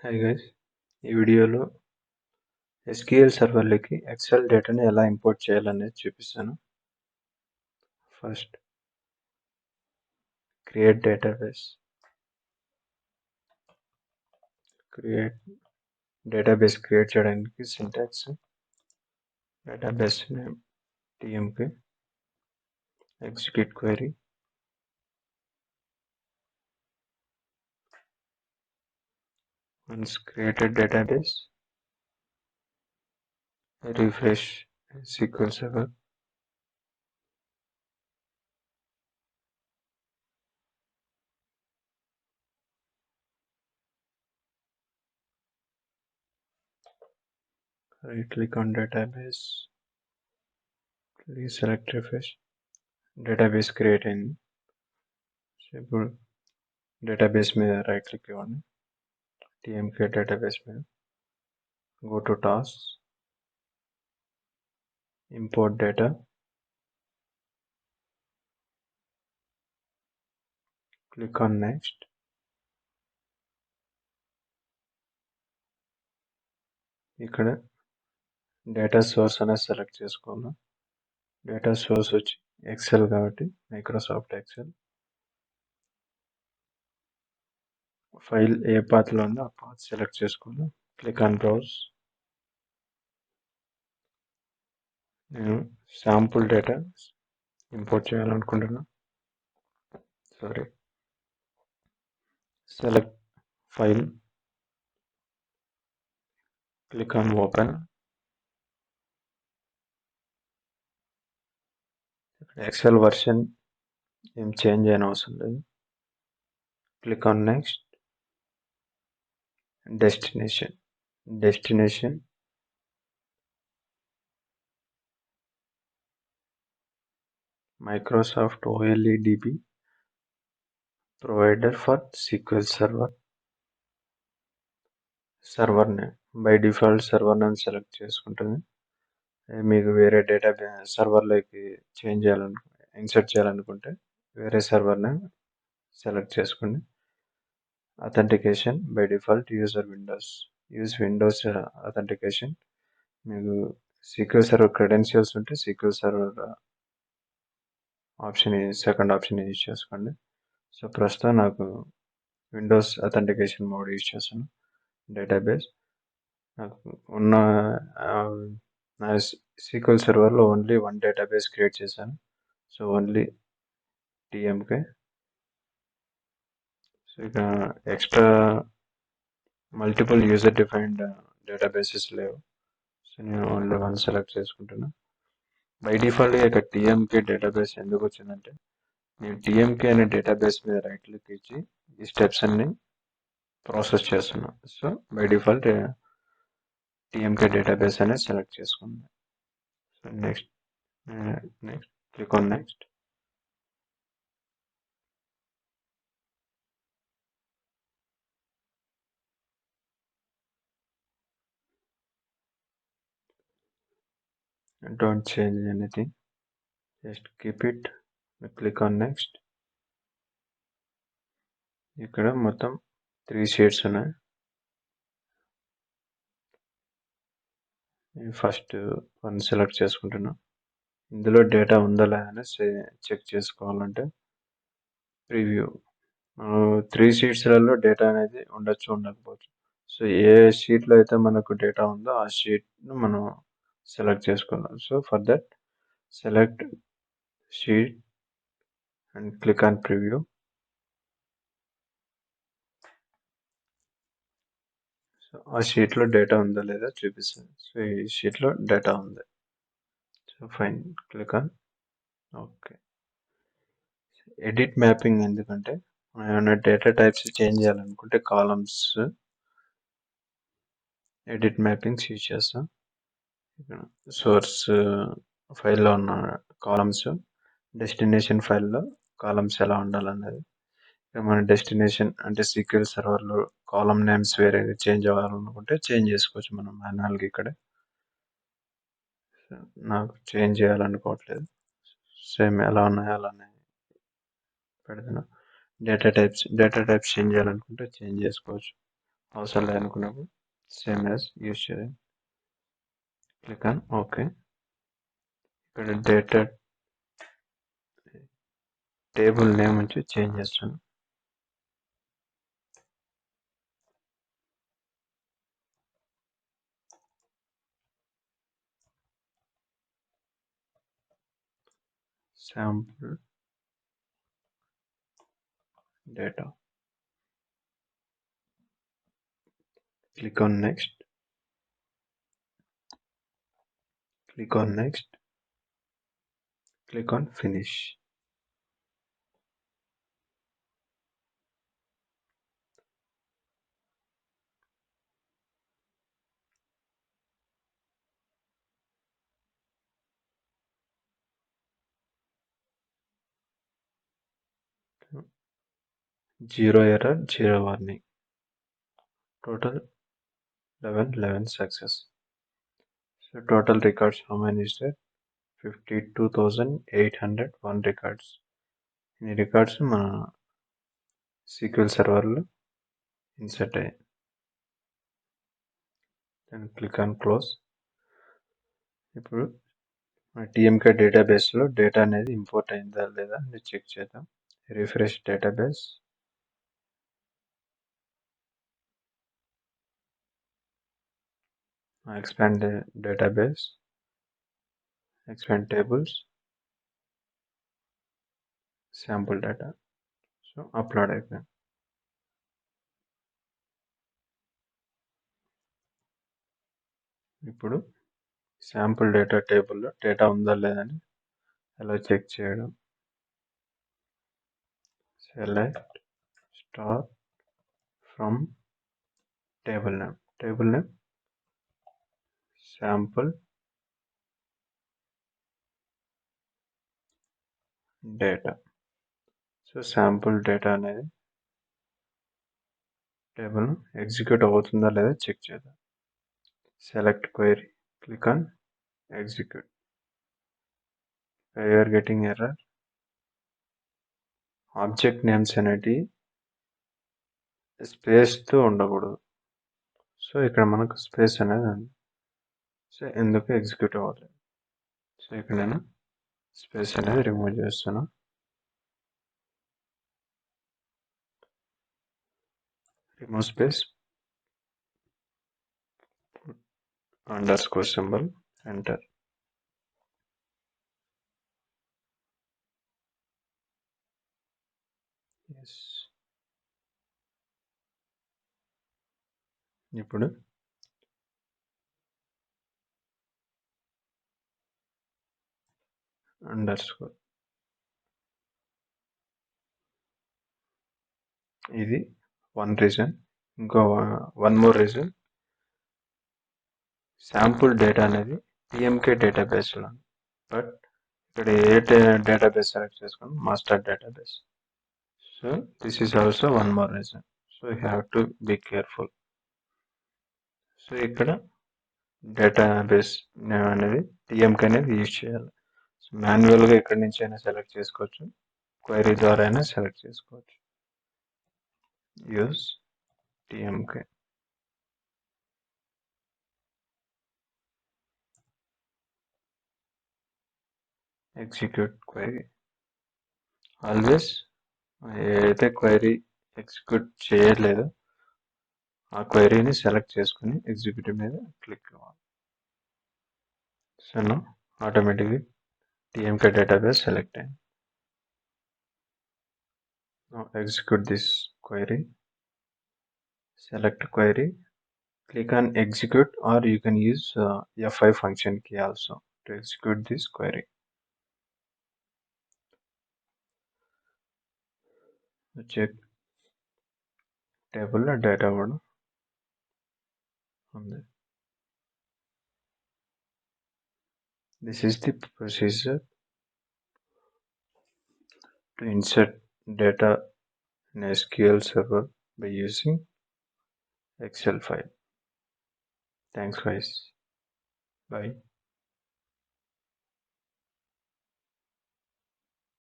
Hi guys, ఈ వీడియోలో SQL సర్వర్లోకి XL డేటాని ఎలా ఇంపోర్ట్ చేయాలనేది చూపిస్తాను. First create database. Database create చేయడానికి syntax database name TMK, execute query. Once created database, refresh SQL Server. Right click on database. Please select refresh. Database create అయింది. ఇప్పుడు database మీద రైట్ క్లిక్ ఇవ్వండి. TMK database మీద go to tasks, import data, click on next. ఇక్కడ data source అనేది select చేసుకోవాలి. Data source వచ్చి Excel కాబట్టి మైక్రోసాఫ్ట్ ఎక్సెల్. ఫైల్ ఏ పాత్లో ఉందో ఆ పాత్ సెలెక్ట్ చేసుకోవాలి. Click on browse. నేను శాంపుల్ డేటా ఇంపోర్ట్ చేయాలనుకుంటున్నా. Select file, click on open. Excel version ఏం చేంజ్ అయిన అవసరం లేదు. Click on next. Destination Microsoft OLEDB provider for SQL Server. Server name by default server name select చేసుకుంటుంది. మీకు వేరే data సర్వర్లోకి ఇన్సర్ట్ చేయాలనుకుంటే వేరే సర్వర్ నేమ్ సెలెక్ట్ చేసుకోండి. Authentication by default use Windows authentication. మీకు SQL సర్వర్ క్రెడెన్షియల్స్ ఉంటే SQL server option second option use చేసుకోండి. సో ప్రస్తుతం నాకు విండోస్ అథెంటికేషన్ మోడ్ యూజ్ చేస్తాను. డేటాబేస్ నాకు ఉన్న నా SQL సర్వర్లో ఓన్లీ వన్ డేటాబేస్ క్రియేట్ చేశాను. So only TMK. సో ఇక extra multiple user defined databases లేవు. సో నేను ఓన్లీ వన్ సెలెక్ట్ చేసుకుంటున్నా. బై డిఫాల్ట్గా ఇక TMK డేటాబేస్ ఎందుకు వచ్చిందంటే నేను TMK అనే డేటాబేస్ మీద రైట్ క్లిక్ ఇచ్చి ఈ స్టెప్స్ అన్ని ప్రాసెస్ చేస్తున్నా. So by default TMK database అనేది సెలెక్ట్ చేసుకున్నాను. So next click on next. Don't change anything, just keep it. Click on next. ఇక్కడ మొత్తం 3 షీట్స్ ఉన్నాయి. ఫస్ట్ వన్ సెలెక్ట్ చేసుకుంటున్నా. ఇందులో డేటా ఉందా లేదా అని చెక్ చేసుకోవాలంటే ప్రివ్యూ. 3 షీట్స్లలో డేటా అనేది ఉండొచ్చు, ఉండకపోవచ్చు. సో ఏ షీట్లో అయితే మనకు డేటా ఉందో ఆ షీట్ను మనం సెలెక్ట్ చేసుకోవాలి. So for that select sheet and click on preview. So ఆ షీట్లో డేటా ఉందా లేదా చూపిస్తుంది. సో ఈ షీట్లో డేటా ఉంది. So fine, click on okay. Edit mapping ఎందుకంటే ఏమైనా డేటా టైప్స్ చేంజ్ చేయాలనుకుంటే కాలమ్స్ ఎడిట్ మ్యాపింగ్స్ యూజ్ చేస్తాం. సోర్స్ ఫైల్లో ఉన్న కాలమ్స్, డెస్టినేషన్ ఫైల్లో కాలమ్స్ ఎలా ఉండాలన్నది. మన డెస్టినేషన్ అంటే SQL సర్వర్లో కాలమ్ నేమ్స్ వేరే చేంజ్ అవ్వాలనుకుంటే చేంజ్ చేసుకోవచ్చు మనం మాన్యువల్గా ఇక్కడ. నాకు చేంజ్ చేయాలనుకోవట్లేదు, సేమ్ ఎలా ఉన్నాయో అలానే పెడుతున్నా. డేటా టైప్స్ చేంజ్ చేయాలనుకుంటే చేంజ్ చేసుకోవచ్చు. అవసరం లేదనుకున్నప్పుడు సేమ్ యాజ్ యూజ్ చేయండి. Click on okay. ఇక్కడ డేటా టేబుల్ నేమ్ నుంచి చేంజ్ చేస్తాను. sample data. Click on next. Click on next. Click on finish. Zero error, zero warning. Total 11 success. So total records, how many is there? 52,801 records. In records మన SQL Server లో insert అయ్యాయి. Then click on close. ఇప్పుడు మన TMK database లో data అనేది import అయిందా లేదా అని చెక్ చేద్దాం. Refresh database. Expand the database. Expand tables. Sample data. So upload అయిపోయింది. ఇప్పుడు శాంపుల్ డేటా టేబుల్లో డేటా ఉందా లేదని ఎలా చెక్ చేయడం. Select star from table name sample data. So sample data అనేది టేబుల్ ఎగ్జిక్యూట్ అవుతుందా లేదా చెక్ చేద్దాం. Select query. Click on execute. You're getting error. Object names అనేటివి స్పేస్తో ఉండకూడదు. సో ఇక్కడ మనకు స్పేస్ అనేది ఉంది. సో ఎందుకు ఎగ్జిక్యూట్ అవ్వలేదు. సో ఇక్కడ నేను స్పేస్ అనేది రిమూవ్ చేస్తాను. Remove space, underscore symbol, enter. ఇప్పుడు అండర్స్కోర్. ఇది వన్ రీజన్. ఇంకో one more reason, sample data అనేది TMK డేటాబేస్లో, బట్ ఇక్కడ ఏ డేటాబేస్ సెలెక్ట్ చేసుకుని master database. So this is also one more reason. So you have to be careful. So ఇక్కడ database name అనేది TMK అనేది యూజ్ చేయాలి. సో మాన్యువల్గా ఎక్కడి నుంచి అయినా సెలెక్ట్ చేసుకోవచ్చు, క్వైరీ ద్వారా అయినా సెలెక్ట్ చేసుకోవచ్చు. Use TMK. Execute query. Always ఏదైతే క్వైరీ ఎగ్జిక్యూట్ చేయలేదో ఆ క్వైరీని సెలెక్ట్ చేసుకుని ఎగ్జిక్యూటివ్ మీద క్లిక్ అవ్వాలి. సో ఆటోమేటిక్గా TMK database select అయింది. Now execute this query. Select query. Click on execute, or you can use F5 function key also to execute this query. Check table data on there. This is the procedure to insert data in SQL Server by using Excel file. Thanks guys. Bye.